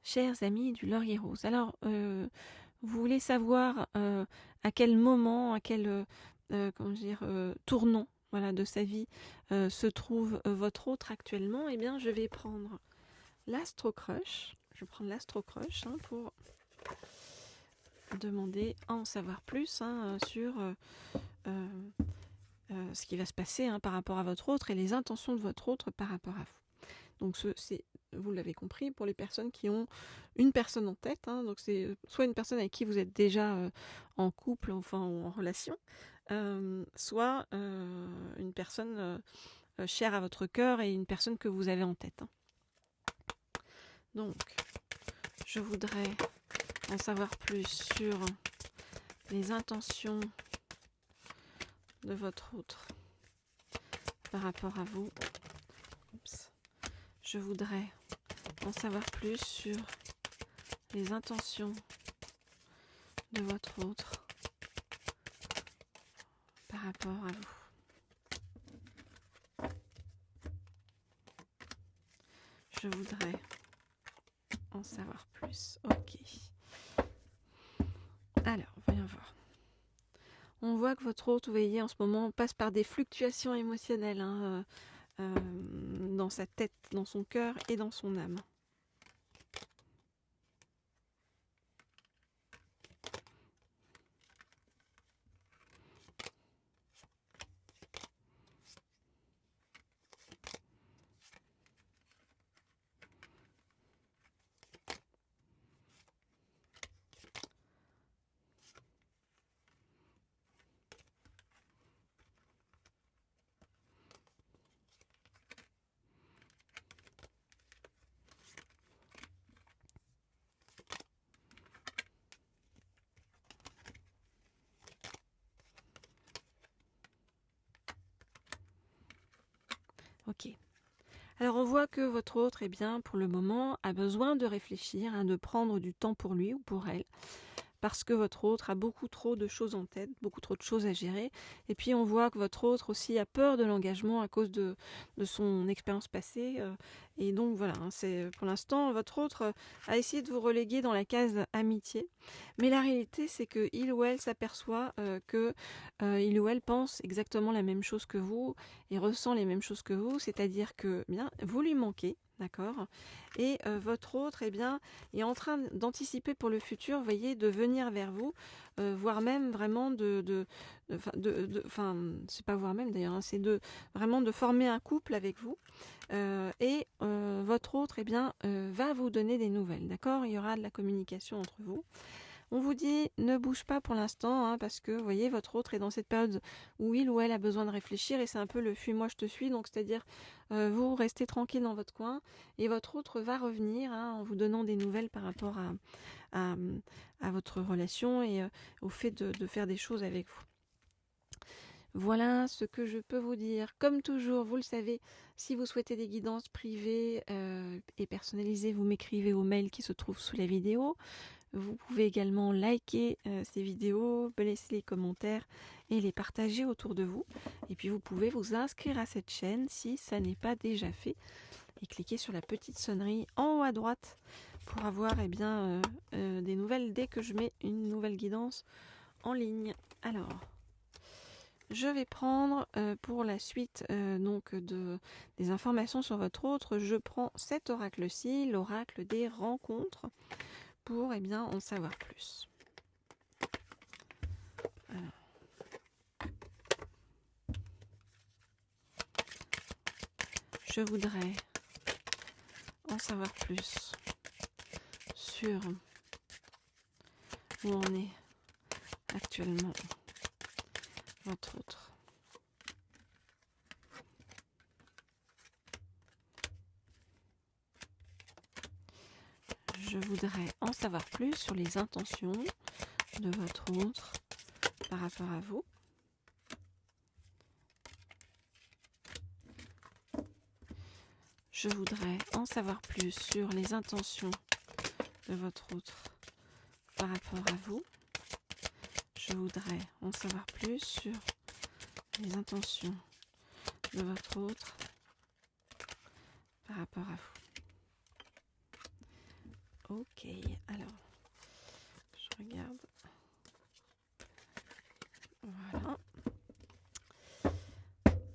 Chers amis du Laurier Rose. Alors, vous voulez savoir à quel moment, à quel comment dire, tournant voilà, de sa vie se trouve votre autre actuellement. Eh bien, je vais prendre l'Astro Crush. Je vais prendre l'Astro Crush pour demander à en savoir plus sur ce qui va se passer par rapport à votre autre et les intentions de votre autre par rapport à vous. Donc c'est, vous l'avez compris, pour les personnes qui ont une personne en tête, donc c'est soit une personne avec qui vous êtes déjà en couple, enfin ou en relation, soit une personne chère à votre cœur et une personne que vous avez en tête. Donc, je voudrais en savoir plus sur les intentions de votre autre par rapport à vous. Oups. Je voudrais en savoir plus sur les intentions de votre autre par rapport à vous. Je voudrais en savoir plus. Ok. Alors, voyons voir. On voit que votre autre, vous voyez, en ce moment, passe par des fluctuations émotionnelles dans sa tête, dans son cœur et dans son âme. Ok. Alors on voit que votre autre, eh bien, pour le moment, a besoin de réfléchir, de prendre du temps pour lui ou pour elle, parce que votre autre a beaucoup trop de choses en tête, beaucoup trop de choses à gérer. Et puis on voit que votre autre aussi a peur de l'engagement à cause de son expérience passée. Et donc voilà, c'est pour l'instant, votre autre a essayé de vous reléguer dans la case amitié. Mais la réalité, c'est que il ou elle s'aperçoit que il ou elle pense exactement la même chose que vous et ressent les mêmes choses que vous, c'est-à-dire que bien, vous lui manquez. D'accord. Et votre autre, eh bien, est en train d'anticiper pour le futur, vous voyez, de venir vers vous, voire même vraiment c'est pas voire même d'ailleurs, c'est vraiment de former un couple avec vous. Et votre autre, eh bien, va vous donner des nouvelles, d'accord. Il y aura de la communication entre vous. On vous dit ne bouge pas pour l'instant, parce que vous voyez, votre autre est dans cette période où il ou elle a besoin de réfléchir et c'est un peu le fuis-moi je te suis, donc c'est-à-dire vous restez tranquille dans votre coin et votre autre va revenir en vous donnant des nouvelles par rapport à votre relation et au fait de faire des choses avec vous. Voilà ce que je peux vous dire. Comme toujours, vous le savez, si vous souhaitez des guidances privées et personnalisées, vous m'écrivez au mail qui se trouve sous la vidéo. Vous pouvez également liker ces vidéos, laisser les commentaires et les partager autour de vous. Et puis vous pouvez vous inscrire à cette chaîne si ça n'est pas déjà fait. Et cliquer sur la petite sonnerie en haut à droite pour avoir des nouvelles dès que je mets une nouvelle guidance en ligne. Alors, je vais prendre pour la suite des informations sur votre autre. Je prends cet oracle-ci, l'oracle des rencontres, pour en savoir plus. Alors. Je voudrais en savoir plus sur où en est actuellement votre autre. Je voudrais en savoir plus sur les intentions de votre autre par rapport à vous. Je voudrais en savoir plus sur les intentions de votre autre par rapport à vous. Je voudrais en savoir plus sur les intentions de votre autre par rapport à Ok, alors, je regarde. Voilà.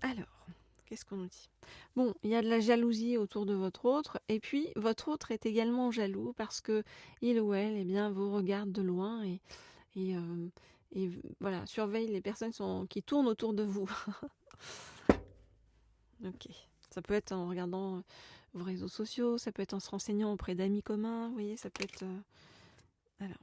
Alors, qu'est-ce qu'on nous dit? Bon, il y a de la jalousie autour de votre autre, et puis votre autre est également jaloux parce que il ou elle, eh bien, vous regarde de loin et, euh, voilà, surveille les personnes qui tournent autour de vous. Ok. Ça peut être en regardant vos réseaux sociaux, ça peut être en se renseignant auprès d'amis communs, vous voyez, ça peut être... Alors.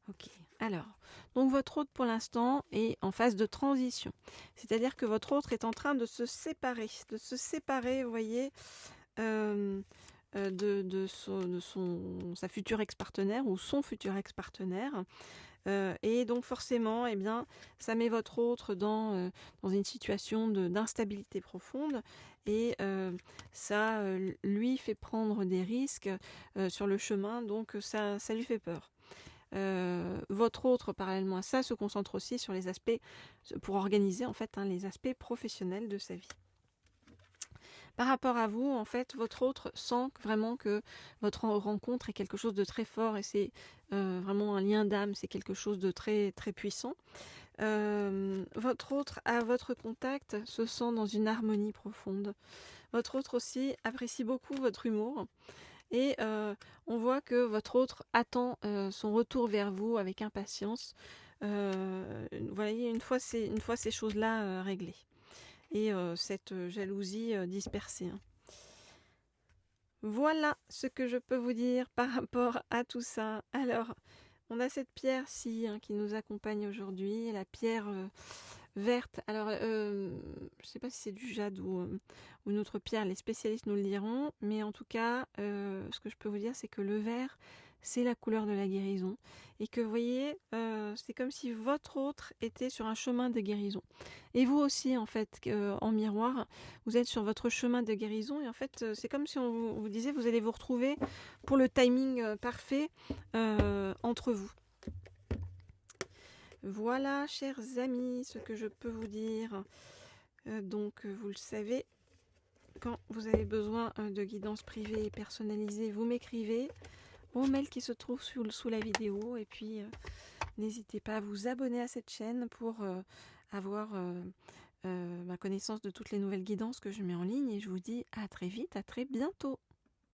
Ok, alors, donc votre autre pour l'instant est en phase de transition. C'est-à-dire que votre autre est en train de se séparer, vous voyez, sa future ex-partenaire ou son futur ex-partenaire. Et donc forcément, eh bien, ça met votre autre dans une situation d'instabilité profonde et ça lui fait prendre des risques sur le chemin, donc ça lui fait peur. Votre autre, parallèlement à ça, se concentre aussi sur les aspects, pour organiser en fait les aspects professionnels de sa vie. Par rapport à vous, en fait, votre autre sent vraiment que votre rencontre est quelque chose de très fort et c'est vraiment un lien d'âme, c'est quelque chose de très, très puissant. Votre autre, à votre contact, se sent dans une harmonie profonde. Votre autre aussi apprécie beaucoup votre humour. Et on voit que votre autre attend son retour vers vous avec impatience. Voyez, une fois ces choses-là réglées. Et cette jalousie dispersée. Hein. Voilà ce que je peux vous dire par rapport à tout ça. Alors, on a cette pierre-ci qui nous accompagne aujourd'hui, la pierre verte. Alors, je ne sais pas si c'est du jade ou une autre pierre, les spécialistes nous le diront, mais en tout cas, ce que je peux vous dire, c'est que le vert, c'est la couleur de la guérison. Et que, vous voyez, c'est comme si votre autre était sur un chemin de guérison. Et vous aussi, en fait, en miroir, vous êtes sur votre chemin de guérison. Et en fait, c'est comme si on vous disait, vous allez vous retrouver pour le timing parfait entre vous. Voilà, chers amis, ce que je peux vous dire. Donc, vous le savez, quand vous avez besoin de guidance privée et personnalisée, vous m'écrivez au mail qui se trouve sous la vidéo. Et puis, n'hésitez pas à vous abonner à cette chaîne pour avoir connaissance de toutes les nouvelles guidances que je mets en ligne. Et je vous dis à très vite, à très bientôt.